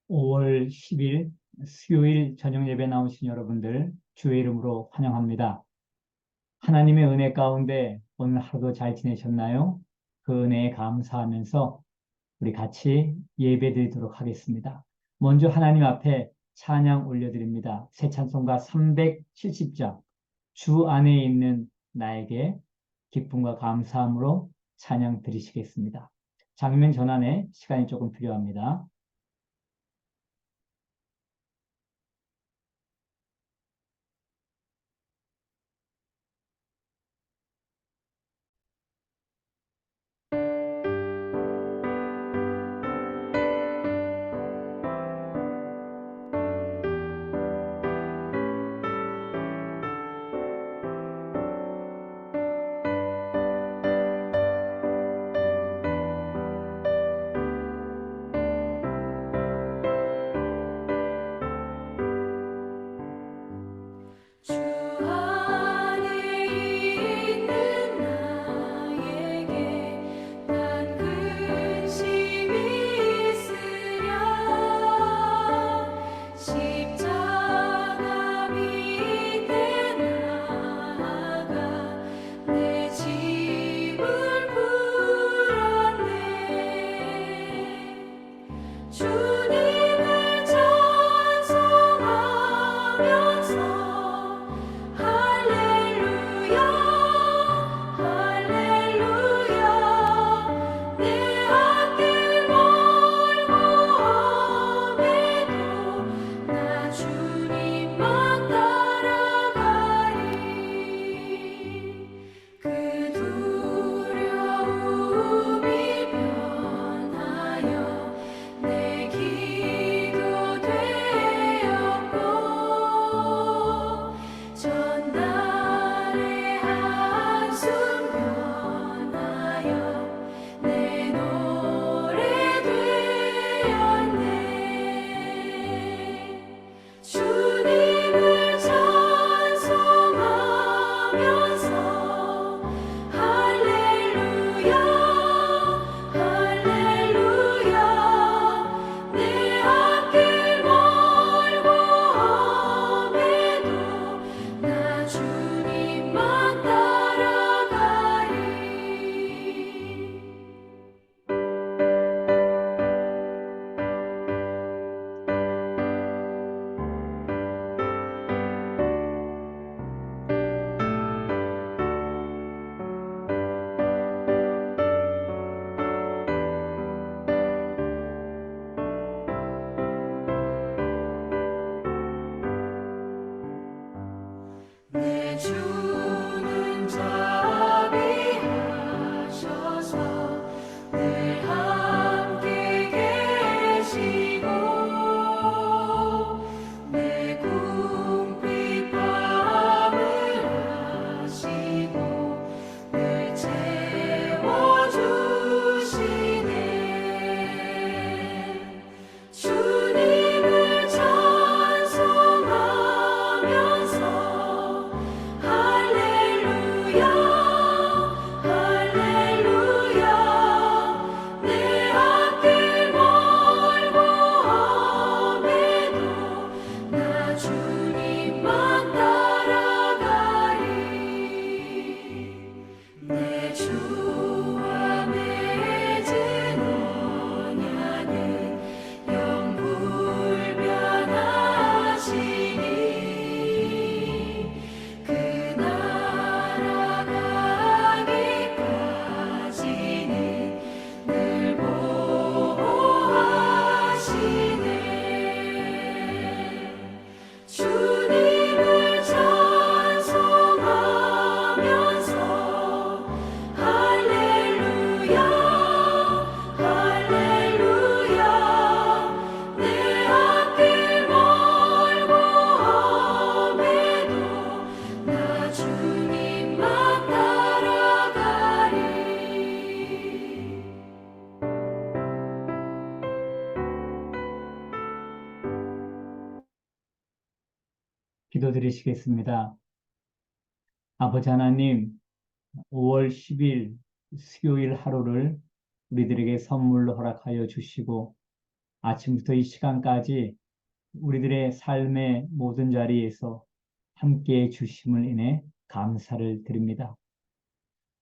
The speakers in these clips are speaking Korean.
5월 10일 수요일 저녁 예배 나오신 여러분들 주의 이름으로 환영합니다. 하나님의 은혜 가운데 오늘 하루도 잘 지내셨나요? 그 은혜에 감사하면서 우리 같이 예배 드리도록 하겠습니다. 먼저 하나님 앞에 찬양 올려드립니다. 새 찬송가 370장 주 안에 있는 나에게 기쁨과 감사함으로 찬양 드리시겠습니다. 장면 전환에 시간이 조금 필요합니다. 주 안에 있는 나에게 난 근심이 있으랴 십자가 밑에 나아가 내 짐을 풀었네 주님을 찬송하면서 할렐루야 할렐루야 내 앞길 멀고 험해도 나 주님만 따라가리 그 두려움이 변하여 내 기도 되었고 전날의 한숨 변하여 내 노래 되었네 주님을 찬송하면서 할렐루야 할렐루야 내 앞길 멀고 험해도 나 주님만 따라가리 내 주는 자비하셔서 늘 함께 계시고 내 궁핍함을 아시고 늘 채워주시네 주님을 찬송하면서 할렐루야 할렐루야 내 앞길 멀고 험해도 나 주님만 따라가리 내 주와 맺은 언약은 영불변하시니 그 나라 가기까지는 늘 보호하시네 주님을 찬송하면서 할렐루야 할렐루야 내 앞길 멀고 험해도 나 주님만 따라가리 기도드리시겠습니다. 아버지 하나님, 5월 10일 수요일 하루를 우리들에게 선물로 허락하여 주시고 아침부터 이 시간까지 우리들의 삶의 모든 자리에서 함께해 주심을 인해 감사를 드립니다.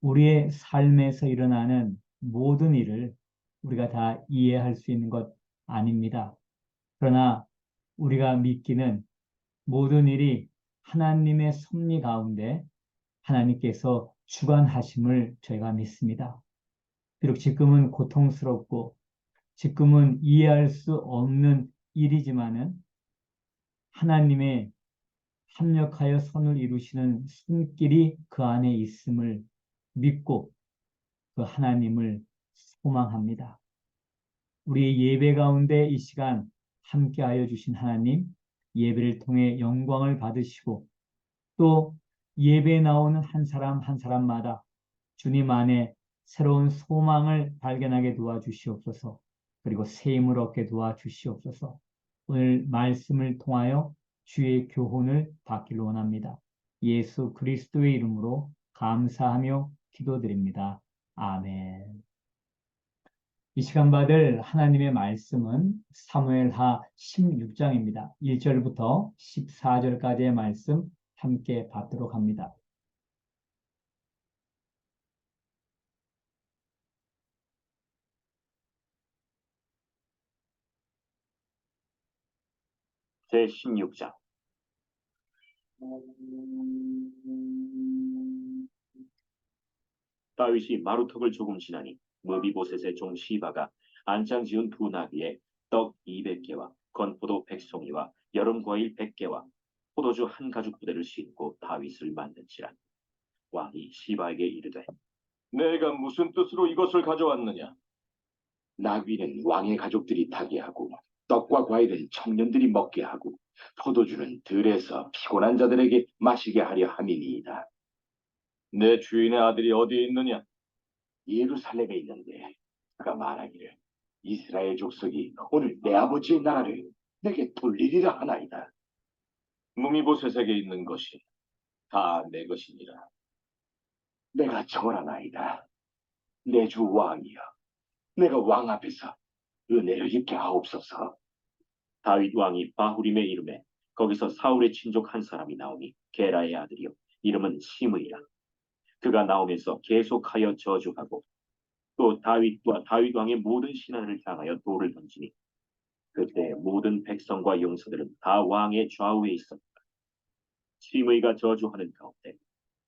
우리의 삶에서 일어나는 모든 일을 우리가 다 이해할 수 있는 것 아닙니다. 그러나 우리가 믿기는 모든 일이 하나님의 섭리 가운데 하나님께서 주관하심을 저희가 믿습니다. 비록 지금은 고통스럽고 지금은 이해할 수 없는 일이지만은 하나님의 합력하여 선을 이루시는 손길이 그 안에 있음을 믿고 그 하나님을 소망합니다. 우리의 예배 가운데 이 시간 함께하여 주신 하나님, 예배를 통해 영광을 받으시고 또 예배에 나오는 한 사람 한 사람마다 주님 안에 새로운 소망을 발견하게 도와주시옵소서. 그리고 새 힘을 얻게 도와주시옵소서. 오늘 말씀을 통하여 주의 교훈을 받기를 원합니다. 예수 그리스도의 이름으로 감사하며 기도드립니다. 아멘. 이 시간 받을 하나님의 말씀은 사무엘하 16장입니다. 1절부터 14절까지의 말씀 함께 받도록 합니다. 제16장. 다윗이 마루턱을 조금 지나니 무비보셋의 종 시바가 안장 지은 두 나귀에 떡 200개와 건포도 100송이와 여름과일 100개와 포도주 한 가죽 부대를 싣고 다윗을 만든지라. 왕이 시바에게 이르되, 내가 무슨 뜻으로 이것을 가져왔느냐? 나귀는 왕의 가족들이 타게 하고 떡과 과일은 청년들이 먹게 하고 포도주는 들에서 피곤한 자들에게 마시게 하려 함이니이다. 내 주인의 아들이 어디에 있느냐? 예루살렘에 있는데 그가 말하기를 이스라엘 족속이 오늘 내 아버지의 나라를 내게 돌리리라 하나이다. 무미보셋에게 있는 것이 다 내 것이니라. 내가 청하나이다. 내 주 왕이여, 내가 왕 앞에서 은혜를 입게 하옵소서. 다윗 왕이 바후림에 이름에 거기서 사울의 친족 한 사람이 나오니 게라의 아들이요 이름은 시므이라. 그가 나오면서 계속하여 저주하고 또 다윗과 다윗 왕의 모든 신하를 향하여 돌을 던지니 그때 모든 백성과 용사들은 다 왕의 좌우에 있었다. 시므이가 저주하는 가운데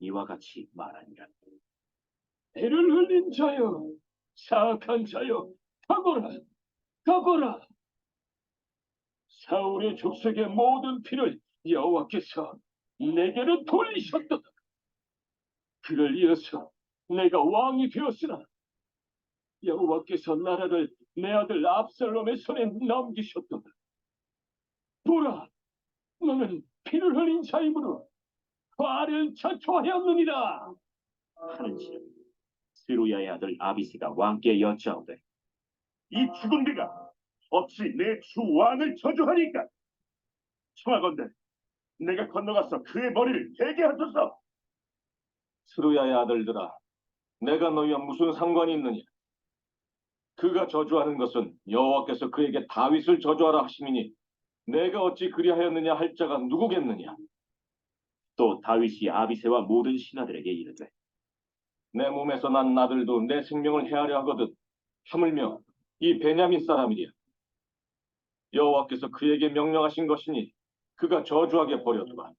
이와 같이 말하니라. 피를 흘린 자여, 사악한 자여, 가거라, 가거라. 사울의 족속의 모든 피를 여호와께서 내게로 돌리셨도다. 그를 이어서 내가 왕이 되었으나 여호와께서 나라를 내 아들 압살롬의 손에 넘기셨도다. 보라, 너는 피를 흘린 자이므로 화를 자초하였느니라 하는지라. 스루야의 아들 아비새가 왕께 여짜오되, 이 죽은 비가 어찌 내 주 왕을 저주하니까? 청하건대 내가 건너가서 그의 머리를 베게 하소서. 스루야의 아들들아, 내가 너희와 무슨 상관이 있느냐? 그가 저주하는 것은 여호와께서 그에게 다윗을 저주하라 하심이니 내가 어찌 그리하였느냐 할 자가 누구겠느냐? 또 다윗이 아비새와 모든 신하들에게 이르되, 내 몸에서 난 아들도 내 생명을 해하려 하거든 하물며 이 베냐민 사람이랴. 여호와께서 그에게 명령하신 것이니 그가 저주하게 버려두라.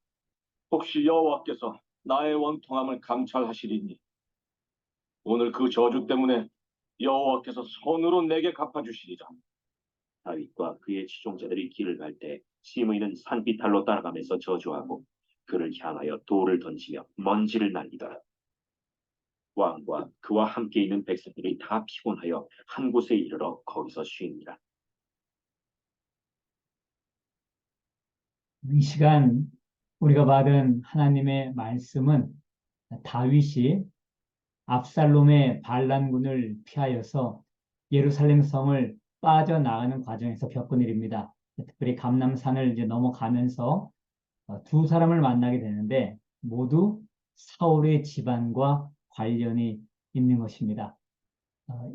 혹시 여호와께서 나의 원통함을 감찰하시리니 오늘 그 저주 때문에 여호와께서 손으로 내게 갚아주시리라. 다윗과 그의 지종자들이 길을 갈 때 시므이는 산비탈로 따라가면서 저주하고 그를 향하여 돌을 던지며 먼지를 날리더라. 왕과 그와 함께 있는 백성들이 다 피곤하여 한 곳에 이르러 거기서 쉬니라. 이 시간 우리가 받은 하나님의 말씀은 다윗이 압살롬의 반란군을 피하여서 예루살렘 성을 빠져나가는 과정에서 겪은 일입니다. 특별히 감람산을 이제 넘어가면서 두 사람을 만나게 되는데 모두 사울의 집안과 관련이 있는 것입니다.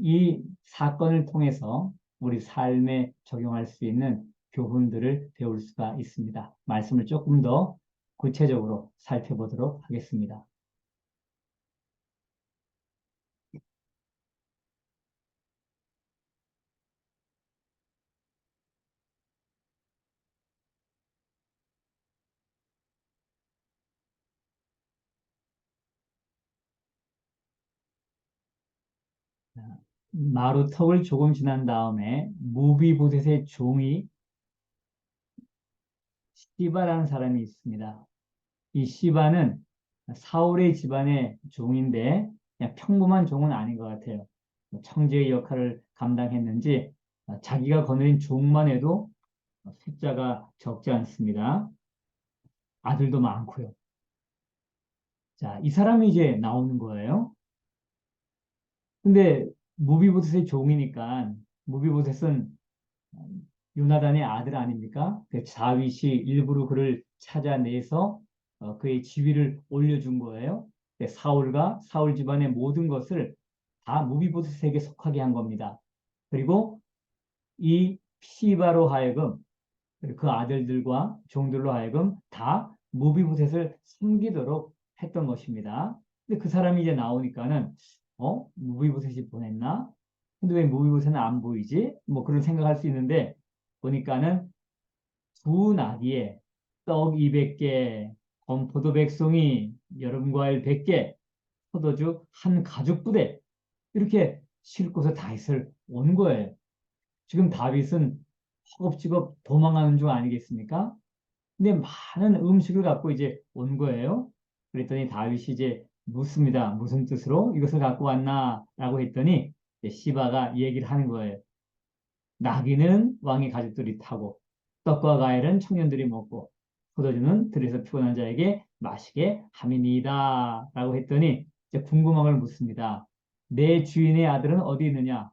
이 사건을 통해서 우리 삶에 적용할 수 있는 교훈들을 배울 수가 있습니다. 말씀을 조금 더 구체적으로 살펴보도록 하겠습니다. 마루턱을 조금 지난 다음에 무비보셋의 종이 시바라는 사람이 있습니다. 이 시바는 사울의 집안의 종인데 그냥 평범한 종은 아닌 것 같아요. 청지의 역할을 감당했는지 자기가 거느린 종만 해도 숫자가 적지 않습니다. 아들도 많고요. 자, 이 사람이 이제 나오는 거예요. 근데 무비보셋의 종이니까 무비보셋은 요나단의 아들 아닙니까? 그 다윗이 일부러 그를 찾아내서 그의 지위를 올려준 거예요. 사울과 사울 집안의 모든 것을 다 무비보셋에게 속하게 한 겁니다. 그리고 이 시바로 하여금 그 아들들과 종들로 하여금 다 무비보셋을 섬기도록 했던 것입니다. 근데 그 사람이 이제 나오니까는 무비보셋이 보냈나? 근데 왜 무비보셋은 안 보이지? 뭐 그런 생각할 수 있는데 보니까는 두 나귀에 떡 200개, 건포도 100송이, 여름과일 100개, 포도주 한 가죽 부대 이렇게 싣고서 다윗을 온 거예요. 지금 다윗은 허겁지겁 도망가는 중 아니겠습니까? 근데 많은 음식을 갖고 이제 온 거예요. 그랬더니 다윗이 이제 묻습니다. 무슨 뜻으로 이것을 갖고 왔나? 라고 했더니 시바가 얘기를 하는 거예요. 나귀는 왕의 가족들이 타고 떡과 과일은 청년들이 먹고 포도주는 들에서 피곤한 자에게 마시게 함이니이다 라고 했더니 이제 궁금함을 묻습니다. 내 주인의 아들은 어디 있느냐?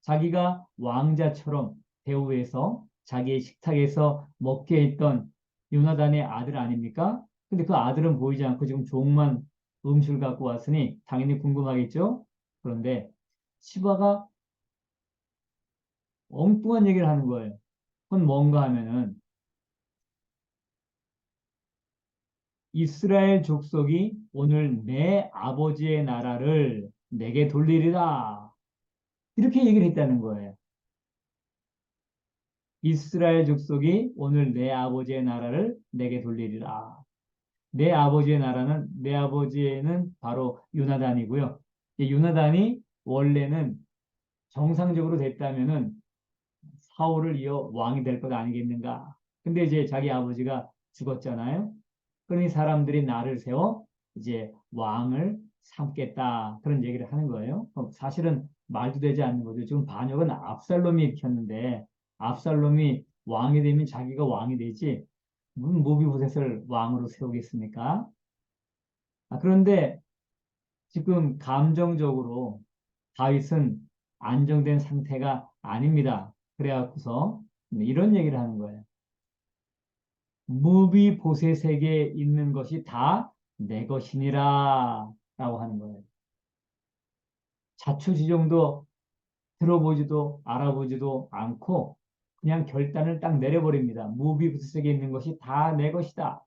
자기가 왕자처럼 대우해서 자기의 식탁에서 먹게 했던 요나단의 아들 아닙니까? 근데 그 아들은 보이지 않고 지금 종만 음식을 갖고 왔으니 당연히 궁금하겠죠? 그런데 시바가 엉뚱한 얘기를 하는 거예요. 그건 뭔가 하면은 이스라엘 족속이 오늘 내 아버지의 나라를 내게 돌리리라. 이렇게 얘기를 했다는 거예요. 이스라엘 족속이 오늘 내 아버지의 나라를 내게 돌리리라. 내 아버지의 나라는 내 아버지는 바로 요나단이고요. 이 요나단이 원래는 정상적으로 됐다면은 사울을 이어 왕이 될 것 아니겠는가. 근데 이제 자기 아버지가 죽었잖아요. 그러니 사람들이 나를 세워 이제 왕을 삼겠다. 그런 얘기를 하는 거예요. 사실은 말도 되지 않는 거죠. 지금 반역은 압살롬이 일으켰는데 압살롬이 왕이 되면 자기가 왕이 되지 무슨 모비보셋을 왕으로 세우겠습니까? 그런데 지금 감정적으로 다윗은 안정된 상태가 아닙니다. 그래갖고서 이런 얘기를 하는 거예요. 무비보셋에게 있는 것이 다 내 것이니라 라고 하는 거예요. 자초지종도 들어보지도 알아보지도 않고 그냥 결단을 딱 내려버립니다. 무비보셋에게 있는 것이 다 내 것이다.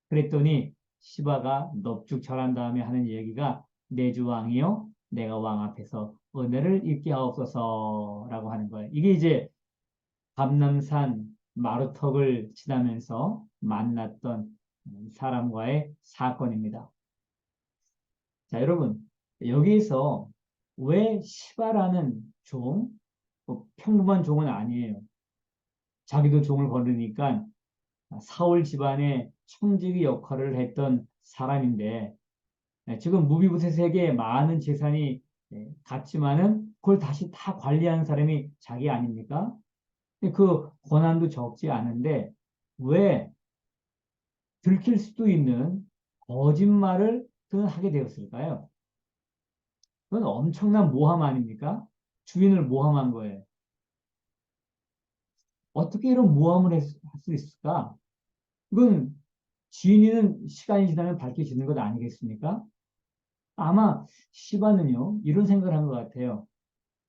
그랬더니 시바가 넙죽 절한 다음에 하는 얘기가 내 주 왕이요 내가 왕 앞에서 은혜를 입게 하옵소서라고 하는 거예요. 이게 이제 감람산 마루턱을 지나면서 만났던 사람과의 사건입니다. 자, 여러분 여기에서 왜 시바라는 종, 평범한 종은 아니에요. 자기도 종을 거르니까 사울 집안의 청지기 역할을 했던 사람인데 지금 무비보셋에게 많은 재산이 갔지만은 그걸 다시 다 관리하는 사람이 자기 아닙니까? 그 권한도 적지 않은데 왜 들킬 수도 있는 거짓말을 그는 하게 되었을까요? 그건 엄청난 모함 아닙니까? 주인을 모함한 거예요. 어떻게 이런 모함을 할 수 있을까? 이건 주인은 시간이 지나면 밝혀지는 것 아니겠습니까? 아마 시바는요 이런 생각을 한 것 같아요.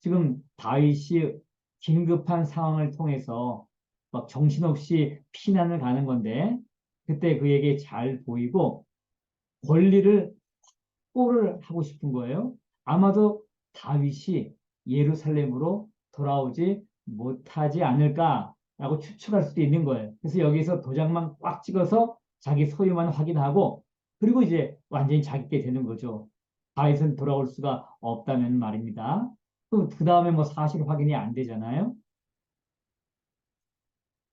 지금 다윗이 긴급한 상황을 통해서 막 정신없이 피난을 가는 건데 그때 그에게 잘 보이고 권리를 확보를 하고 싶은 거예요. 아마도 다윗이 예루살렘으로 돌아오지 못하지 않을까라고 추측할 수도 있는 거예요. 그래서 여기서 도장만 꽉 찍어서 자기 소유만 확인하고 그리고 이제 완전히 자기게 되는 거죠. 다윗은 돌아올 수가 없다면 말입니다. 그 다음에 뭐 사실 확인이 안 되잖아요.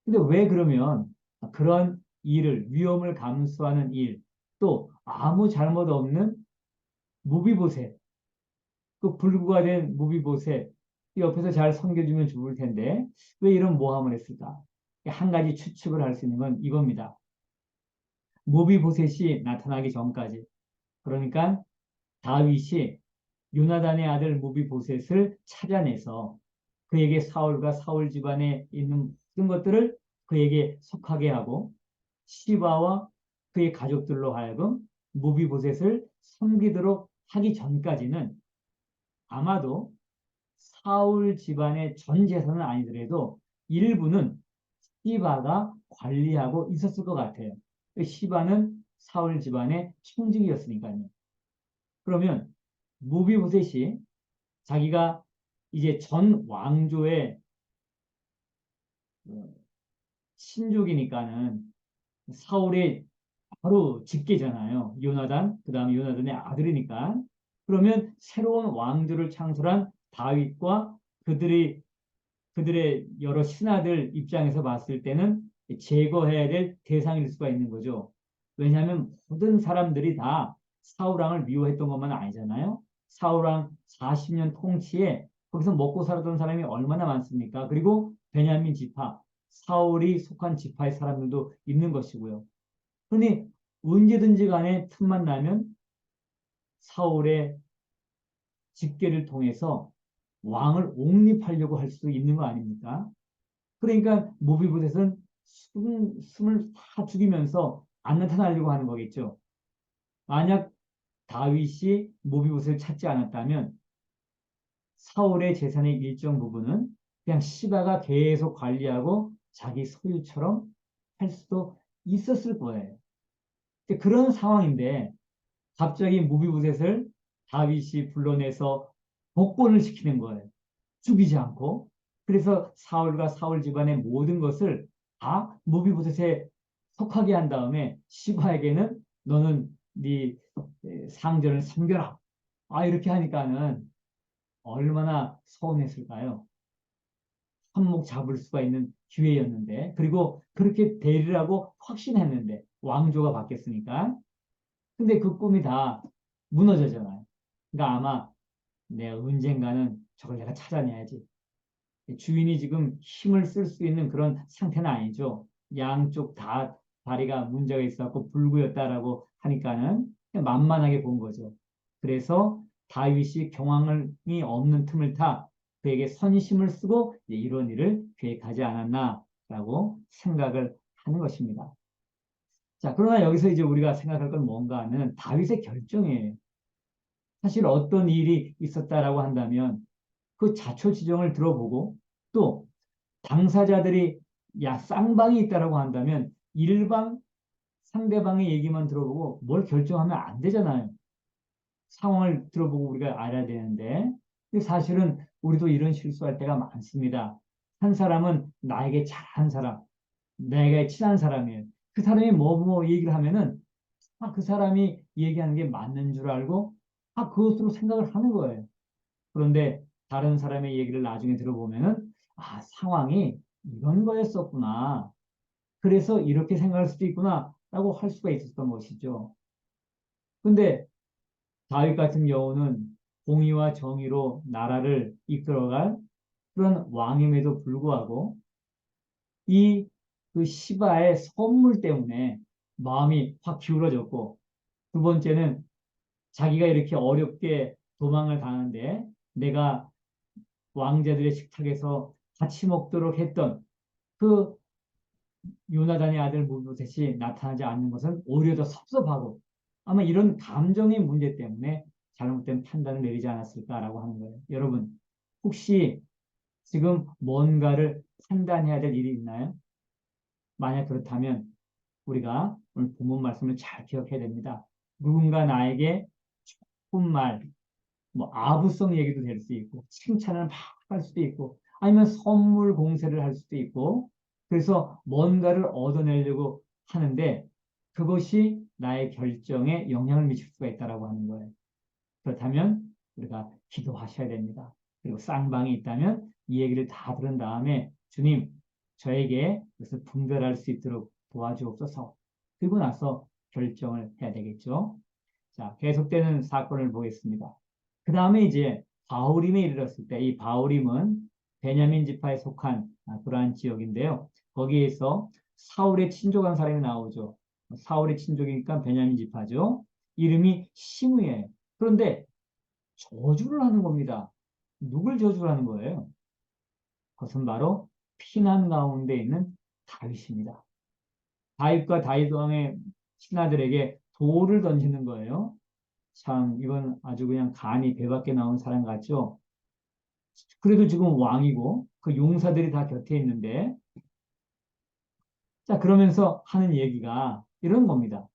근데 왜 그러면 그런 일을, 위험을 감수하는 일, 또 아무 잘못 없는 무비보셋, 그 불구가 된 무비보셋, 옆에서 잘 섬겨주면 좋을 텐데 왜 이런 모함을 했을까? 한 가지 추측을 할 수 있는 건 이겁니다. 무비보셋이 나타나기 전까지, 그러니까 다윗이 요나단의 아들 무비보셋을 찾아내서 그에게 사울과 사울 집안에 있는 모든 것들을 그에게 속하게 하고 시바와 그의 가족들로 하여금 무비보셋을 섬기도록 하기 전까지는 아마도 사울 집안의 전 재산은 아니더라도 일부는 시바가 관리하고 있었을 것 같아요. 시바는 사울 집안의 총직이었으니까요. 그러면 무비보셋이 자기가 이제 전 왕조의 어, 친족이니까는 사울의 바로 직계잖아요. 요나단, 그 다음에 요나단의 아들이니까. 그러면 새로운 왕조를 창설한 다윗과 그들의 여러 신하들 입장에서 봤을 때는 제거해야 될 대상일 수가 있는 거죠. 왜냐하면 모든 사람들이 다 사울왕을 미워했던 것만 아니잖아요. 사울왕 40년 통치에 거기서 먹고 살았던 사람이 얼마나 많습니까? 그리고 베냐민 지파, 사울이 속한 지파의 사람들도 있는 것이고요. 그러니 언제든지 간에 틈만 나면 사울의 집계를 통해서 왕을 옹립하려고 할 수 있는 거 아닙니까? 그러니까 모비보셋은 숨을 다 죽이면서 안 나타나려고 하는 거겠죠. 만약 다윗이 모비보셋을 찾지 않았다면 사울의 재산의 일정 부분은 그냥 시바가 계속 관리하고 자기 소유처럼 할 수도 있었을 거예요. 그런 상황인데 갑자기 무비보셋을 다윗이 불러내서 복권을 시키는 거예요. 죽이지 않고. 그래서 사울과 사울 집안의 모든 것을 다 무비보셋에 속하게 한 다음에 시바에게는 너는 네 상전을 섬겨라. 이렇게 하니까는 얼마나 서운했을까요? 한몫 잡을 수가 있는 기회였는데 그리고 그렇게 되리라고 확신했는데 왕조가 바뀌었으니까 근데 그 꿈이 다 무너졌잖아요. 그러니까 아마 내가 언젠가는 저걸 내가 찾아내야지. 주인이 지금 힘을 쓸 수 있는 그런 상태는 아니죠. 양쪽 다 다리가 문제가 있어갖고 불구였다라고 하니까는 그냥 만만하게 본 거죠. 그래서 다윗이 경황이 없는 틈을 타 그에게 선심을 쓰고 이런 일을 계획하지 않았나라고 생각을 하는 것입니다. 자, 그러나 여기서 이제 우리가 생각할 건 뭔가 하면 다윗의 결정이에요. 사실 어떤 일이 있었다라고 한다면 그 자초지종을 들어보고 또 당사자들이 쌍방이 있다라고 한다면 일방 상대방의 얘기만 들어보고 뭘 결정하면 안 되잖아요. 상황을 들어보고 우리가 알아야 되는데 근데 사실은 우리도 이런 실수할 때가 많습니다. 한 사람은 나에게 잘한 사람, 내가 친한 사람이에요. 그 사람이 뭐 얘기를 하면은 그 사람이 얘기하는 게 맞는 줄 알고 그것으로 생각을 하는 거예요. 그런데 다른 사람의 얘기를 나중에 들어보면은 상황이 이런 거였었구나. 그래서 이렇게 생각할 수도 있구나라고 할 수가 있었던 것이죠. 근데 다윗 같은 경우는 공의와 정의로 나라를 이끌어갈 그런 왕임에도 불구하고 이 그 시바의 선물 때문에 마음이 확 기울어졌고 두 번째는 자기가 이렇게 어렵게 도망을 가는데 내가 왕자들의 식탁에서 같이 먹도록 했던 그 요나단의 아들 무브셋이 나타나지 않는 것은 오히려 더 섭섭하고 아마 이런 감정의 문제 때문에 잘못된 판단을 내리지 않았을까라고 하는 거예요. 여러분 혹시 지금 뭔가를 판단해야 될 일이 있나요? 만약 그렇다면 우리가 오늘 본문 말씀을 잘 기억해야 됩니다. 누군가 나에게 좋은 말, 뭐 아부성 얘기도 될 수 있고 칭찬을 막 할 수도 있고 아니면 선물 공세를 할 수도 있고 그래서 뭔가를 얻어내려고 하는데 그것이 나의 결정에 영향을 미칠 수가 있다라고 하는 거예요. 그렇다면 우리가 기도하셔야 됩니다. 그리고 쌍방이 있다면 이 얘기를 다 들은 다음에 주님, 저에게 그것을 분별할 수 있도록 도와주옵소서. 그리고 나서 결정을 해야 되겠죠. 자, 계속되는 사건을 보겠습니다. 그 다음에 이제 바후림에 이르렀을 때 이 바후림은 베냐민 지파에 속한 그러한 지역인데요. 거기에서 사울의 친족한 사람이 나오죠. 사울의 친족이니까 베냐민 지파죠. 이름이 시므예요. 그런데 저주를 하는 겁니다. 누굴 저주를 하는 거예요? 그것은 바로 피난 가운데 있는 다윗입니다. 다윗과 다윗 왕의 신하들에게 돌을 던지는 거예요. 참 이건 아주 그냥 간이 배 밖에 나온 사람 같죠? 그래도 지금 왕이고 그 용사들이 다 곁에 있는데 자 그러면서 하는 얘기가 이런 겁니다.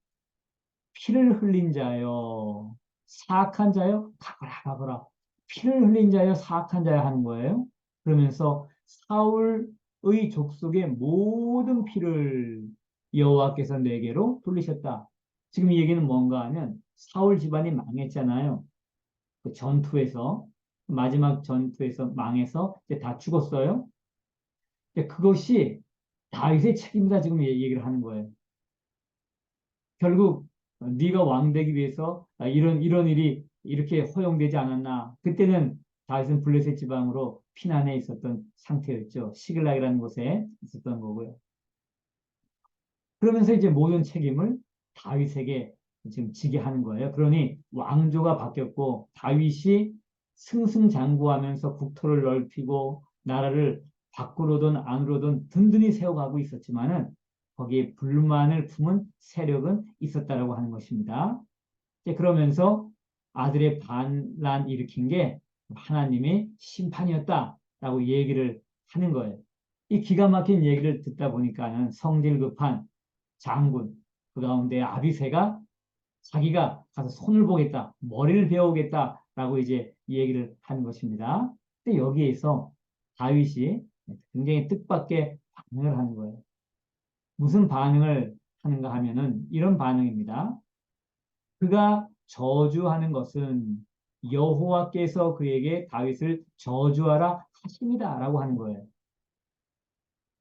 피를 흘린 자여 사악한 자여 가거라 가거라 피를 흘린 자여 사악한 자여 하는 거예요. 그러면서 사울의 족속의 모든 피를 여호와께서 내게로 돌리셨다. 지금 이 얘기는 뭔가 하면 사울 집안이 망했잖아요. 그 전투에서 마지막 전투에서 망해서 이제 다 죽었어요. 근데 그것이 다윗의 책임이다 지금 얘기를 하는 거예요. 결국 네가 왕 되기 위해서 이런 일이 이렇게 허용되지 않았나? 그때는 다윗은 블레셋 지방으로 피난해 있었던 상태였죠. 시글락이라는 곳에 있었던 거고요. 그러면서 이제 모든 책임을 다윗에게 지금 지게 하는 거예요. 그러니 왕조가 바뀌었고 다윗이 승승장구하면서 국토를 넓히고 나라를 밖으로든 안으로든 든든히 세워가고 있었지만은 거기에 불만을 품은 세력은 있었다라고 하는 것입니다. 이제 그러면서 아들의 반란 일으킨 게 하나님의 심판이었다라고 얘기를 하는 거예요. 이 기가 막힌 얘기를 듣다 보니까는 성질 급한 장군, 그 가운데 아비새가 자기가 가서 손을 보겠다, 머리를 베어오겠다라고 이제 얘기를 하는 것입니다. 근데 여기에서 다윗이 굉장히 뜻밖의 반응을 하는 거예요. 무슨 반응을 하는가 하면은 이런 반응입니다. 그가 저주하는 것은 여호와께서 그에게 다윗을 저주하라 하십니다라고 하는 거예요.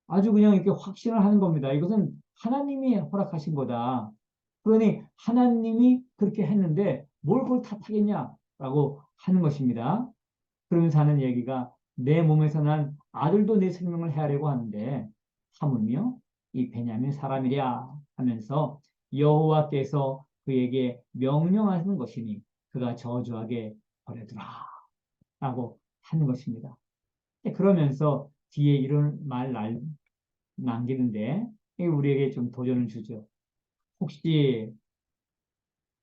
아주 그냥 이렇게 확신을 하는 겁니다. 이것은 하나님이 허락하신 거다. 그러니 하나님이 그렇게 했는데 뭘 그걸 탓하겠냐라고 하는 것입니다. 그러면서 하는 얘기가 내 몸에서 난 아들도 내 생명을 헤아려고 하는데 하물며 이 베냐민 사람이랴 하면서 여호와께서 그에게 명령하시는 것이니 그가 저주하게 버려두라 라고 하는 것입니다. 그러면서 뒤에 이런 말 남기는데 우리에게 좀 도전을 주죠. 혹시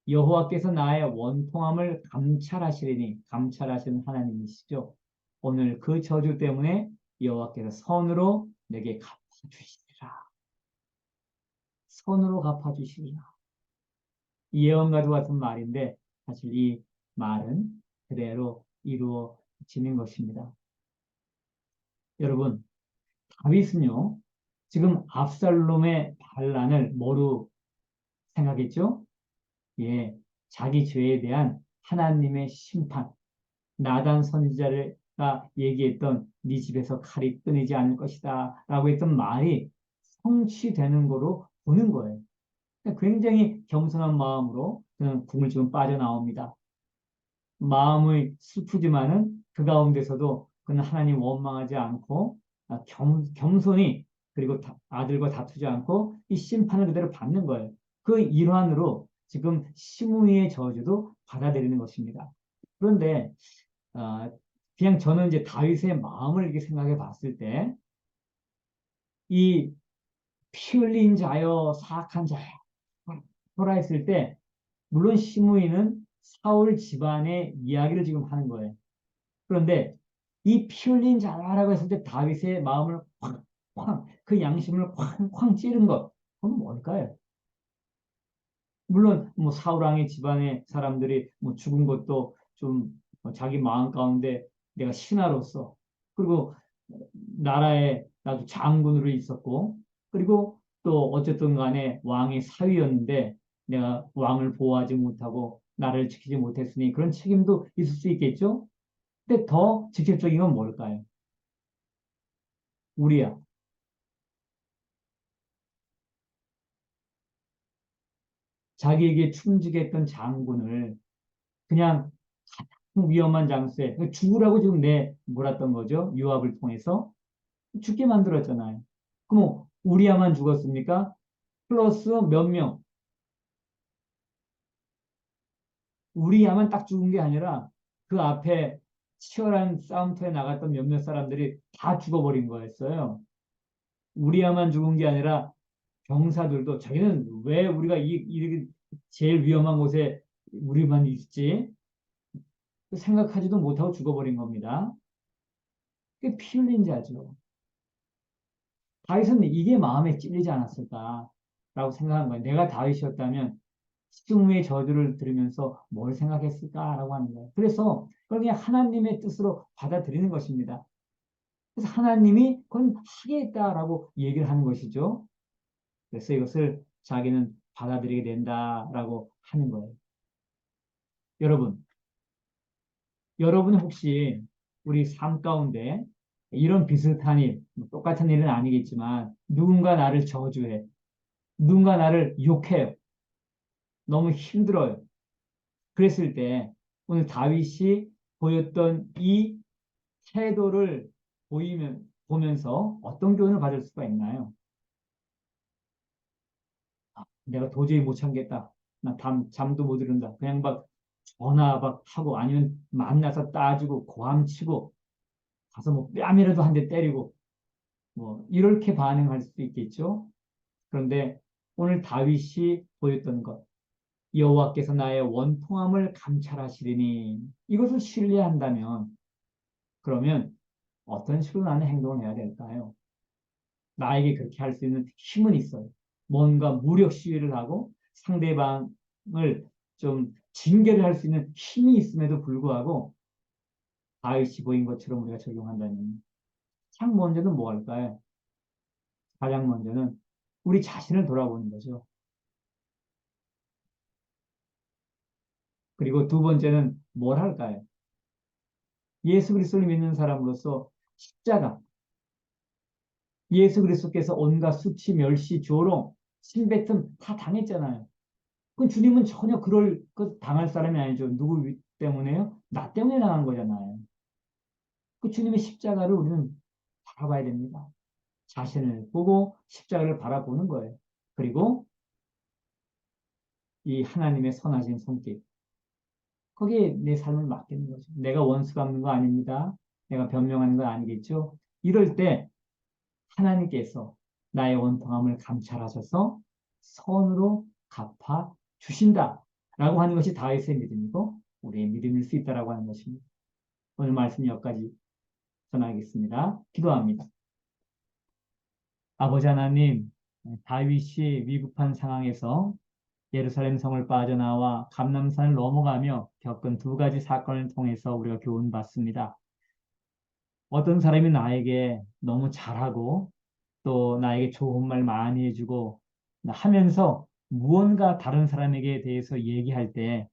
여호와께서 나의 원통함을 감찰하시리니 감찰하시는 하나님이시죠. 오늘 그 저주 때문에 여호와께서 선으로 내게 갚아주시리라. 선으로 갚아주시리라. 이 예언과도 같은 말인데 사실 이 말은 그대로 이루어지는 것입니다. 여러분, 다윗은요, 지금 압살롬의 반란을 뭐로 생각했죠? 예, 자기 죄에 대한 하나님의 심판. 나단 선지자가 얘기했던 네 집에서 칼이 끊이지 않을 것이다 라고 했던 말이 성취되는 거로 보는 거예요. 굉장히 겸손한 마음으로 그는 궁을 지금 빠져나옵니다. 마음이 슬프지만은 그 가운데서도 그는 하나님 원망하지 않고 겸손히 그리고 아들과 다투지 않고 이 심판을 그대로 받는 거예요. 그 일환으로 지금 시므이의 저주도 받아들이는 것입니다. 그런데 그냥 저는 이제 다윗의 마음을 이렇게 생각해 봤을 때 이 피 흘린 자여 사악한 자여 뭐라 했을 때 물론 시므이는 사울 집안의 이야기를 지금 하는 거예요. 그런데 이 피 흘린 자라고 했을 때 다윗의 마음을 쾅쾅 그 양심을 쾅쾅 찌른 것 그건 뭘까요? 물론 뭐 사울왕의 집안의 사람들이 뭐 죽은 것도 좀 자기 마음 가운데 내가 신하로서 그리고 나라에 나도 장군으로 있었고 그리고 또 어쨌든 간에 왕의 사위였는데 내가 왕을 보호하지 못하고 나를 지키지 못했으니 그런 책임도 있을 수 있겠죠? 근데 더 직접적인 건 뭘까요? 우리야. 자기에게 충직했던 장군을 그냥 가장 위험한 장소에 죽으라고 지금 내몰았던 거죠. 유압을 통해서 죽게 만들었잖아요. 그럼 우리야만 죽었습니까? 플러스 몇 명? 우리야만 딱 죽은 게 아니라 그 앞에 치열한 싸움터에 나갔던 몇몇 사람들이 다 죽어버린 거였어요. 우리야만 죽은 게 아니라 병사들도 자기는 왜 우리가 이 제일 위험한 곳에 우리만 있지? 생각하지도 못하고 죽어버린 겁니다. 그게 피 흘린 자죠. 다윗은 이게 마음에 찔리지 않았을까라고 생각한 거예요. 내가 다윗이었다면 시므의 저주를 들으면서 뭘 생각했을까라고 하는 거예요. 그래서 그걸 그냥 하나님의 뜻으로 받아들이는 것입니다. 그래서 하나님이 그건 하겠다라고 얘기를 하는 것이죠. 그래서 이것을 자기는 받아들이게 된다라고 하는 거예요. 여러분, 여러분 혹시 우리 삶 가운데 이런 비슷한 일, 뭐 똑같은 일은 아니겠지만 누군가 나를 저주해, 누군가 나를 욕해요. 너무 힘들어요. 그랬을 때 오늘 다윗이 보였던 이 태도를 보면서 어떤 교훈을 받을 수가 있나요? 내가 도저히 못 참겠다. 나 잠도 못 이룬다. 그냥 막 전화 막 하고 아니면 만나서 따지고 고함치고 가서 뭐 뺨이라도 한 대 때리고 뭐 이렇게 반응할 수도 있겠죠. 그런데 오늘 다윗이 보였던 것 여호와께서 나의 원통함을 감찰하시리니 이것을 신뢰한다면 그러면 어떤 식으로 나는 행동을 해야 될까요? 나에게 그렇게 할 수 있는 힘은 있어요. 뭔가 무력 시위를 하고 상대방을 좀 징계를 할 수 있는 힘이 있음에도 불구하고 다윗이 보인 것처럼 우리가 적용한다면 가장 먼저는 뭐 할까요? 가장 먼저는 우리 자신을 돌아보는 거죠. 그리고 두 번째는 뭘 할까요? 예수 그리스도를 믿는 사람으로서 십자가, 예수 그리스도께서 온갖 수치, 멸시, 조롱, 침뱉음 다 당했잖아요. 그 주님은 전혀 그럴 것 당할 사람이 아니죠. 누구 때문에요? 나 때문에 당한 거잖아요. 그 주님의 십자가를 우리는 바라봐야 됩니다. 자신을 보고 십자가를 바라보는 거예요. 그리고 이 하나님의 선하신 손길, 거기에 내 삶을 맡기는 거죠. 내가 원수 갚는 거 아닙니다. 내가 변명하는 거 아니겠죠. 이럴 때 하나님께서 나의 원통함을 감찰하셔서 선으로 갚아 주신다. 라고 하는 것이 다윗의 믿음이고 우리의 믿음일 수 있다라고 하는 것입니다. 오늘 말씀 여기까지 전하겠습니다. 기도합니다. 아버지 하나님, 다윗이 위급한 상황에서 예루살렘 성을 빠져나와 감람산을 넘어가며 겪은 두 가지 사건을 통해서 우리가 교훈받습니다. 어떤 사람이 나에게 너무 잘하고 또 나에게 좋은 말 많이 해주고 하면서 무언가 다른 사람에게 대해서 얘기할 때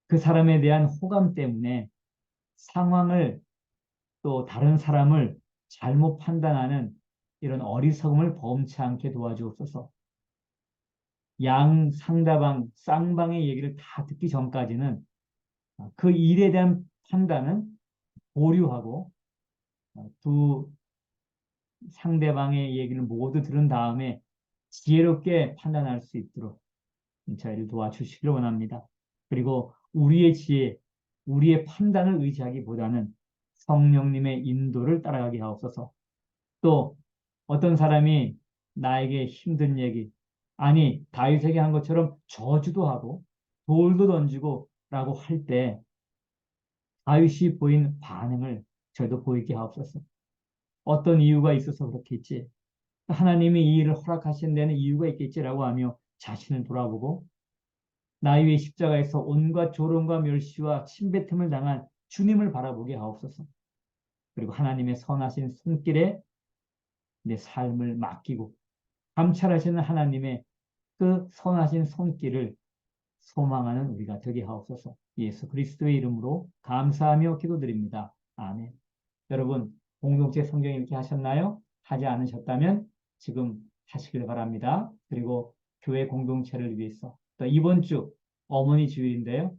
그 사람에 대한 호감 때문에 상황을 또 다른 사람을 잘못 판단하는 이런 어리석음을 범치 않게 도와주옵소서. 양 상대방, 쌍방의 얘기를 다 듣기 전까지는 그 일에 대한 판단은 보류하고 두 상대방의 얘기를 모두 들은 다음에 지혜롭게 판단할 수 있도록 저희를 도와주시기를 원합니다. 그리고 우리의 지혜, 우리의 판단을 의지하기보다는 성령님의 인도를 따라가게 하옵소서. 또 어떤 사람이 나에게 힘든 얘기, 아니 다윗에게 한 것처럼 저주도 하고 돌도 던지고 라고 할 때 다윗이 보인 반응을 저도 보이게 하옵소서. 어떤 이유가 있어서 그렇겠지. 하나님이 이 일을 허락하신 데는 이유가 있겠지라고 하며 자신을 돌아보고 나 위에 십자가에서 온갖 조롱과 멸시와 침뱉음을 당한 주님을 바라보게 하옵소서. 그리고 하나님의 선하신 손길에 내 삶을 맡기고 감찰하시는 하나님의 그 선하신 손길을 소망하는 우리가 되게 하옵소서. 예수 그리스도의 이름으로 감사하며 기도드립니다. 아멘. 여러분, 공동체 성경 읽기 하셨나요? 하지 않으셨다면 지금 하시길 바랍니다. 그리고 교회 공동체를 위해서 또 이번 주 어머니 주일인데요.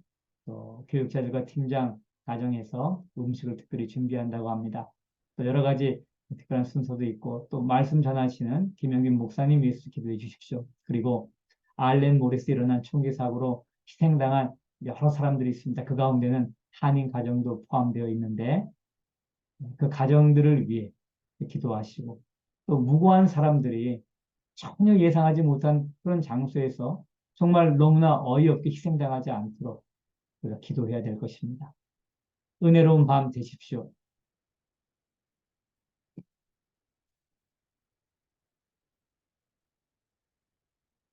또 교육자들과 팀장 가정에서 음식을 특별히 준비한다고 합니다. 또 여러 가지 특별한 순서도 있고 또 말씀 전하시는 김영균 목사님 위해서 기도해 주십시오. 그리고 알렌 모리스 일어난 총기 사고로 희생당한 여러 사람들이 있습니다. 그 가운데는 한인 가정도 포함되어 있는데 그 가정들을 위해 기도하시고 또 무고한 사람들이 전혀 예상하지 못한 그런 장소에서 정말 너무나 어이없게 희생당하지 않도록 우리가 기도해야 될 것입니다. 은혜로운 밤 되십시오.